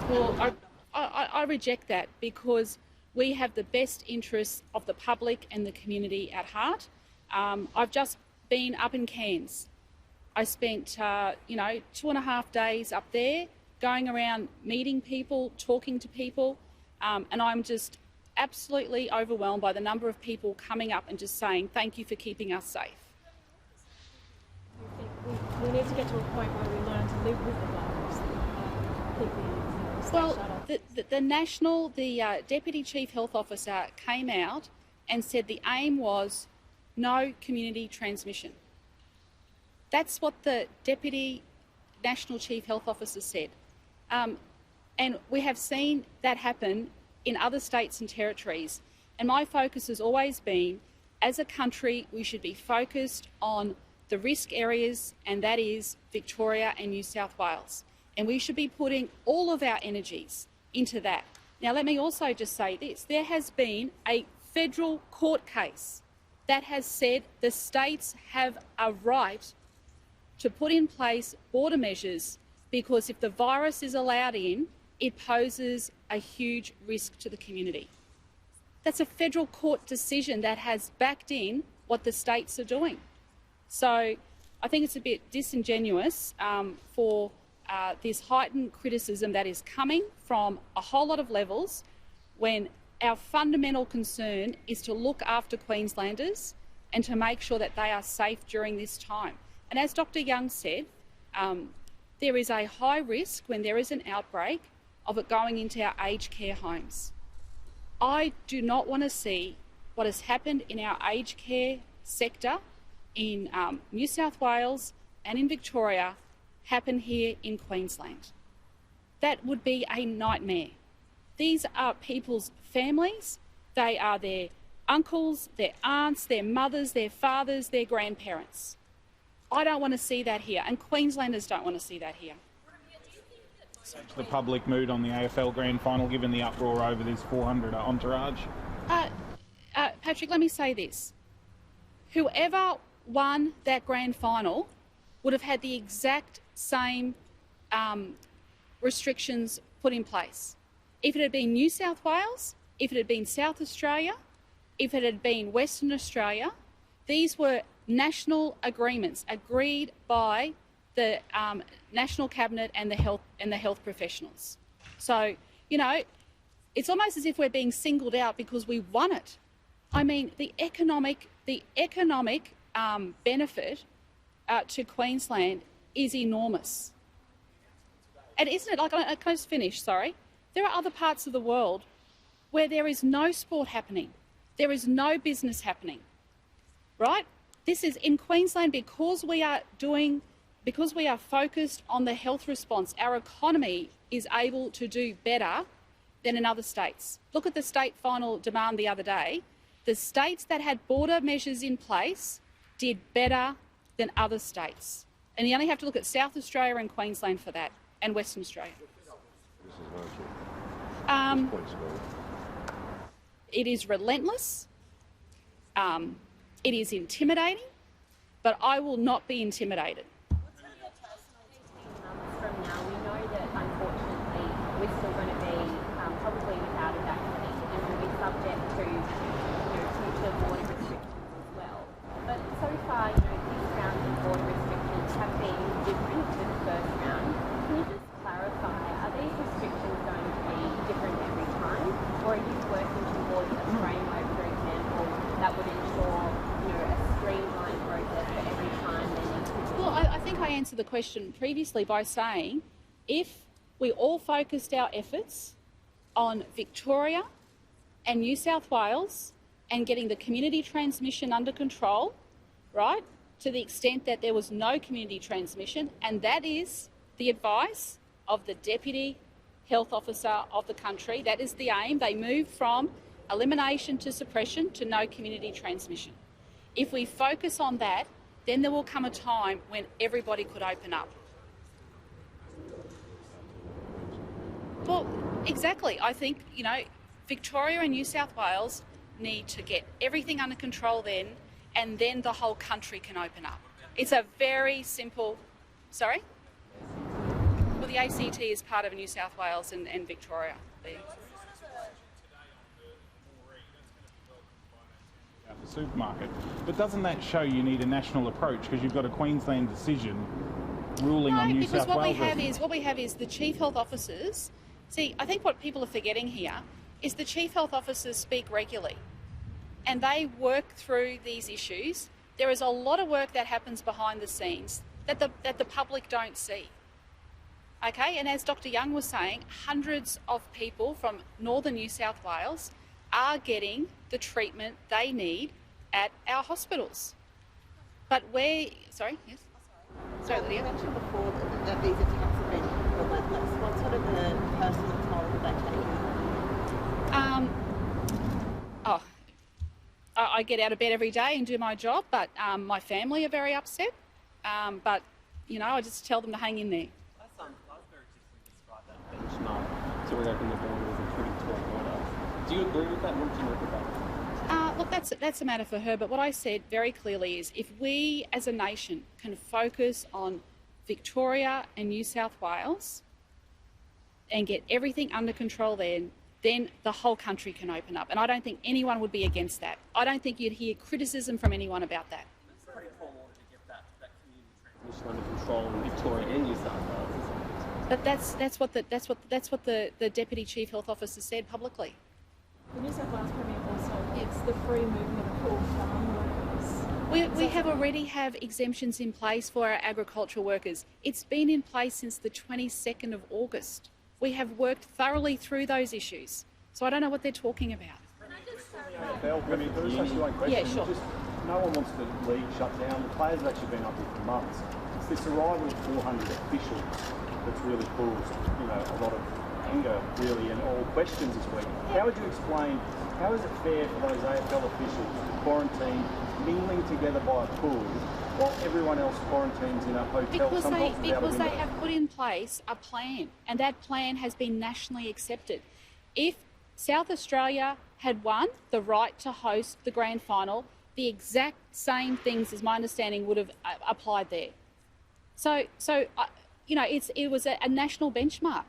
Well, I reject that because we have the best interests of the public and the community at heart. I've just been up in Cairns. I spent, 2.5 days up there, going around meeting people, talking to people, and I'm just absolutely overwhelmed by the number of people coming up and just saying, thank you for keeping us safe. We need to get to a point where we learn to live with the virus. Well, the Deputy Chief Health Officer came out and said the aim was no community transmission. That's what the Deputy National Chief Health Officer said. And we have seen that happen in other states and territories. And my focus has always been, as a country, we should be focused on the risk areas, and that is Victoria and New South Wales. And we should be putting all of our energies into that. Now, let me also just say this. There has been a federal court case that has said the states have a right to put in place border measures because if the virus is allowed in, it poses a huge risk to the community. That's a federal court decision that has backed in what the states are doing. So I think it's a bit disingenuous for this heightened criticism that is coming from a whole lot of levels when our fundamental concern is to look after Queenslanders and to make sure that they are safe during this time. And as Dr. Young said, there is a high risk when there is an outbreak of it going into our aged care homes. I do not want to see what has happened in our aged care sector in New South Wales and in Victoria happen here in Queensland. That would be a nightmare. These are people's families. They are their uncles, their aunts, their mothers, their fathers, their grandparents. I don't want to see that here, and Queenslanders don't want to see that here. The public mood on the AFL Grand Final, given the uproar over this 400 entourage? Patrick, let me say this. Whoever won that Grand Final would have had the exact same restrictions put in place. If it had been New South Wales, if it had been South Australia, if it had been Western Australia, these were national agreements agreed by the National Cabinet and the health professionals. So, it's almost as if we're being singled out because we won it. I mean, the economic benefit to Queensland is enormous. And isn't it, I just finished, sorry. There are other parts of the world where there is no sport happening. There is no business happening, right? This is in Queensland because we are focused on the health response. Our economy is able to do better than in other states. Look at the state final demand the other day. The states that had border measures in place did better than other states. And you only have to look at South Australia and Queensland for that, and Western Australia. It is relentless. It is intimidating, but I will not be intimidated. What's going to be a personal 18 months from now? We know that unfortunately we're still going to be probably without a vaccine and we'll be subject to future border restrictions as well. But so far, these rounds of border restrictions have been different to the first round. Can you just clarify, are these restrictions going to be different every time, or are you working towards a framework, for example, that would ensure a streamlined process for every time there needs to be? Well, I think I answered the question previously by saying if we all focused our efforts on Victoria and New South Wales and getting the community transmission under control, right, to the extent that there was no community transmission, and that is the advice of the Deputy Health Officer of the country. That is the aim. They moved from elimination to suppression to no community transmission. If we focus on that, then there will come a time when everybody could open up. Well, exactly. I think, Victoria and New South Wales need to get everything under control then, and then the whole country can open up. It's a very simple... Sorry? Well, the the ACT is part of New South Wales and Victoria. The supermarket, but doesn't that show you need a national approach because you've got a Queensland decision ruling on New South Wales? No, because what we have is the chief health officers. See, I think what people are forgetting here is the chief health officers speak regularly, and they work through these issues. There is a lot of work that happens behind the scenes that the public don't see. Okay, and as Dr. Young was saying, hundreds of people from northern New South Wales are getting the treatment they need at our hospitals. But sorry, yes? Sorry, Lydia. You mentioned before that these attacks have been relentless. What sort of a personal toll have they taken? I get out of bed every day and do my job, but my family are very upset. But, you know, I just tell them to hang in there. Last described that benchmark to reopen the border as a pretty tall order. Do you agree with that? What do you make of that? Look, that's a matter for her, but what I said very clearly is if we as a nation can focus on Victoria and New South Wales and get everything under control then the whole country can open up. And I don't think anyone would be against that. I don't think you'd hear criticism from anyone about that. It's a pretty tall order to get that community transmission under control in Victoria and New South Wales, isn't it? But that's what the Deputy Chief Health Officer said publicly. The New South Wales Premier also wants the free movement of all farm workers. We already have exemptions in place for our agricultural workers. It's been in place since the 22nd of August. We have worked thoroughly through those issues. So I don't know what they're talking about. Can you ask you one question? Yeah, sure. No one wants the league shut down. The players have actually been up here for months. It's this arrival of 400 officials that's really caused, a lot of anger, really, and all questions this week. How would you explain, how is it fair for those AFL officials to quarantine, mingling together by a pool, while everyone else quarantines in a hotel? Because they have put in place a plan, and that plan has been nationally accepted. If South Australia had won the right to host the grand final, the exact same things, as my understanding, would have applied there. So it was a national benchmark.